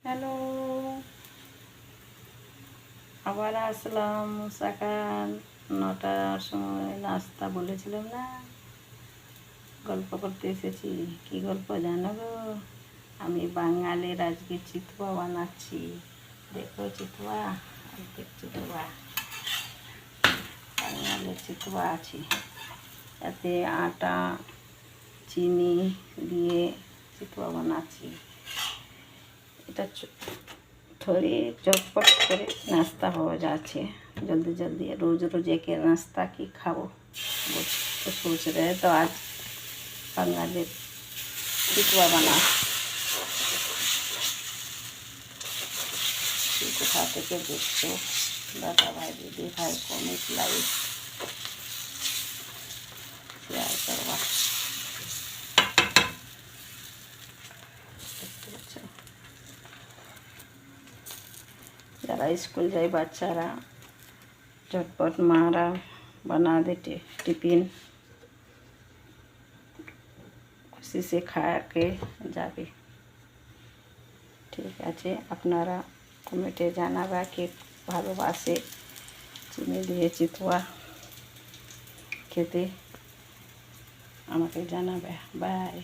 Hello, আবার আসলাম সকাল 9টার সময়। নাস্তা বলেছিলাম না, গল্প করতে এসেছি। কি গল্প জানো গো? আমি বাঙালির আজকে চিতোয়া বানাচ্ছি। দেখো চিতোয়া, অর্ধেক চিতোয়া, বাঙালির চিতোয়া আছে। এতে আটা চিনি দিয়ে চিতোয়া বানাচ্ছি। এটা थोड़ी चटपट করে नाश्ता হয়ে যাচ্ছে जल्दी जल्दी। रोज रोज एक नाश्ता की खाओ वो तो सोच रहे। तो आज बंगाली चितुआ बना कोथा থেকে দেখছো দাদা ভাই দিদি ভাই কমেন্ট লাইক শেয়ার করবা। যারা স্কুল যায় বাচ্চারা झटपट मारा बना देते टिफिन, खुशी से खा के जाबे। ठीक আছে, আপনারা কমেন্টে জানাবা কে ভালোবাসে চিনি দিয়ে চিতোয়া খেতে, আমাকে জানাবে। বাই।